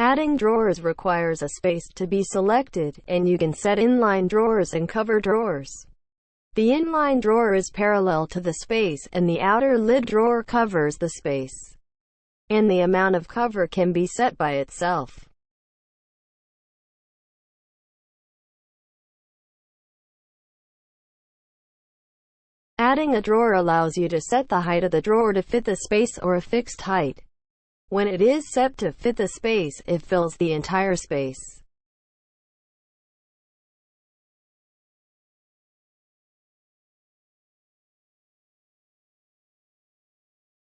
Adding drawers requires a space to be selected, and you can set inline drawers and cover drawers. The inline drawer is parallel to the space, and the outer lid drawer covers the space. And the amount of cover can be set by itself. Adding a drawer allows you to set the height of the drawer to fit the space or a fixed height. When it is set to fit the space, it fills the entire space.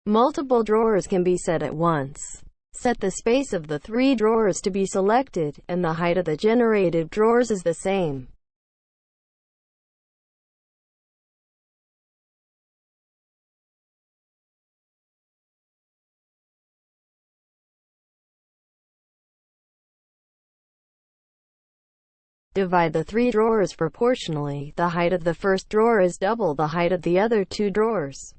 Multiple drawers can be set at once. Set the space of the 3 drawers to be selected, and the height of the generated drawers is the same. Divide the 3 drawers proportionally. The height of the first drawer is double the height of the other 2 drawers.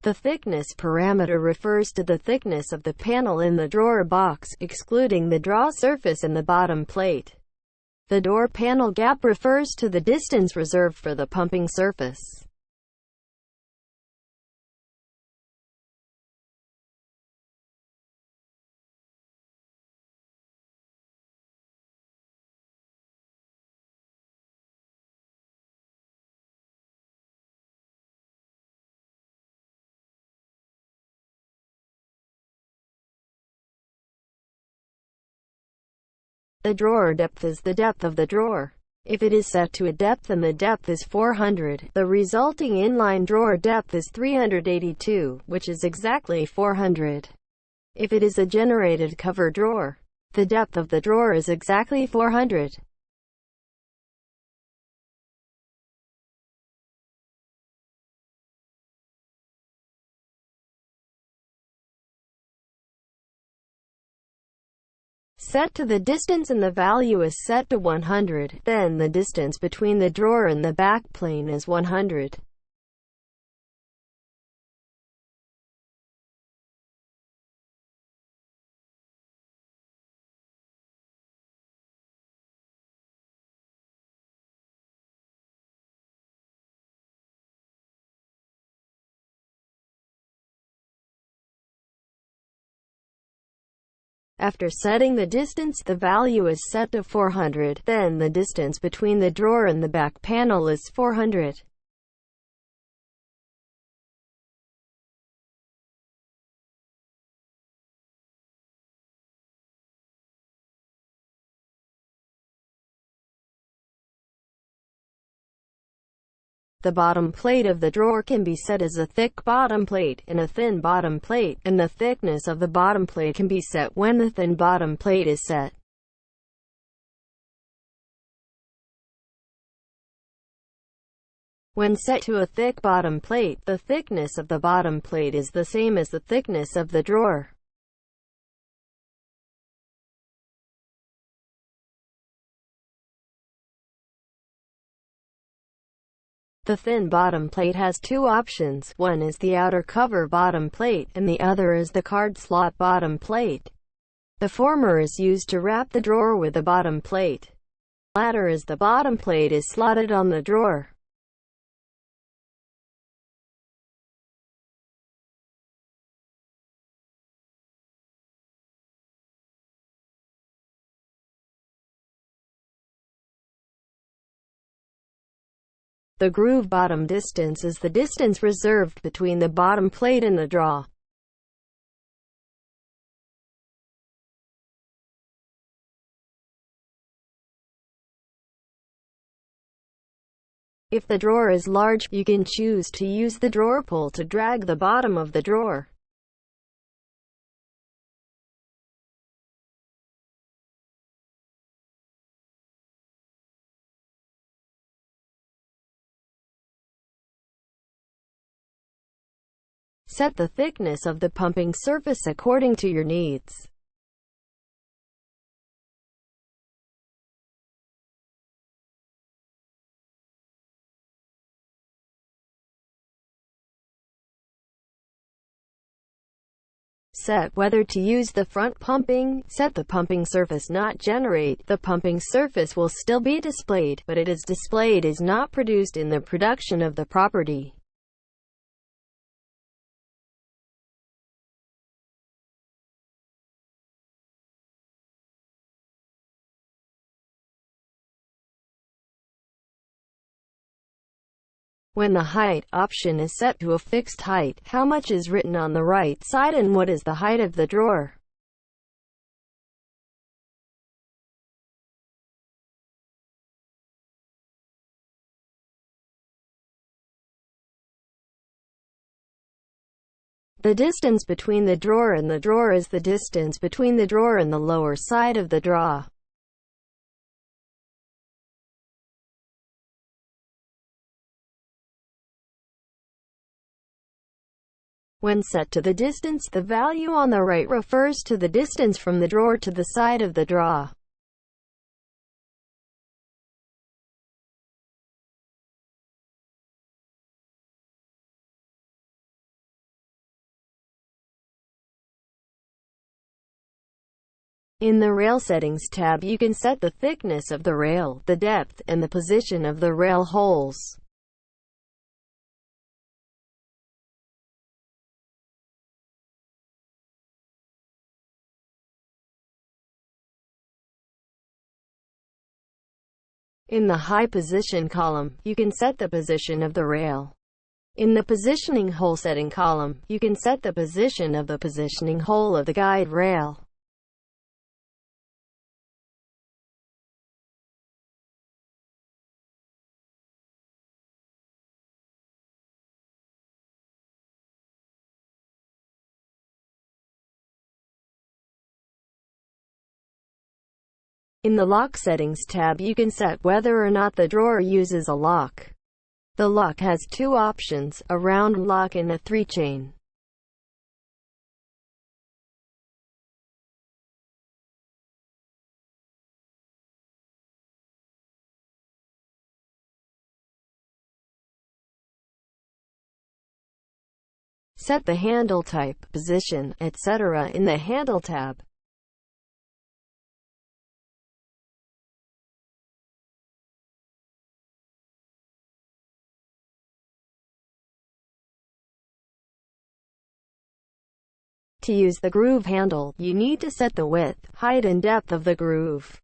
The thickness parameter refers to the thickness of the panel in the drawer box, excluding the draw surface and the bottom plate. The door panel gap refers to the distance reserved for the pumping surface. The drawer depth is the depth of the drawer. If it is set to a depth and the depth is 400, the resulting inline drawer depth is 382, which is exactly 400. If it is a generated cover drawer, the depth of the drawer is exactly 400. Set to the distance and the value is set to 100, then the distance between the drawer and the back plane is 100. After setting the distance, the value is set to 400, then the distance between the drawer and the back panel is 400. The bottom plate of the drawer can be set as a thick bottom plate and a thin bottom plate, and the thickness of the bottom plate can be set when the thin bottom plate is set. When set to a thick bottom plate, the thickness of the bottom plate is the same as the thickness of the drawer. The thin bottom plate has 2 options. One is the outer cover bottom plate, and the other is the card slot bottom plate. The former is used to wrap the drawer with the bottom plate. The latter is the bottom plate is slotted on the drawer. The groove bottom distance is the distance reserved between the bottom plate and the draw. If the drawer is large, you can choose to use the drawer pull to drag the bottom of the drawer. Set the thickness of the pumping surface according to your needs. Set whether to use the front pumping. Set the pumping surface not generate. The pumping surface will still be displayed, but it is displayed is not produced in the production of the property. When the height option is set to a fixed height, how much is written on the right side and what is the height of the drawer? The distance between the drawer and the drawer is the distance between the drawer and the lower side of the drawer. When set to the distance, the value on the right refers to the distance from the drawer to the side of the drawer. In the Rail Settings tab, you can set the thickness of the rail, the depth, and the position of the rail holes. In the High Position column, you can set the position of the rail. In the Positioning Hole Setting column, you can set the position of the positioning hole of the guide rail. In the Lock Settings tab, you can set whether or not the drawer uses a lock. The lock has two options, a round lock and a 3-chain. Set the handle type, position, etc. in the Handle tab. To use the groove handle, you need to set the width, height and depth of the groove.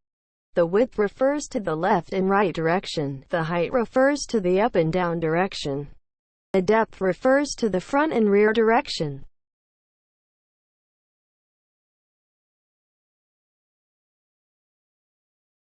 The width refers to the left and right direction. The height refers to the up and down direction. The depth refers to the front and rear direction.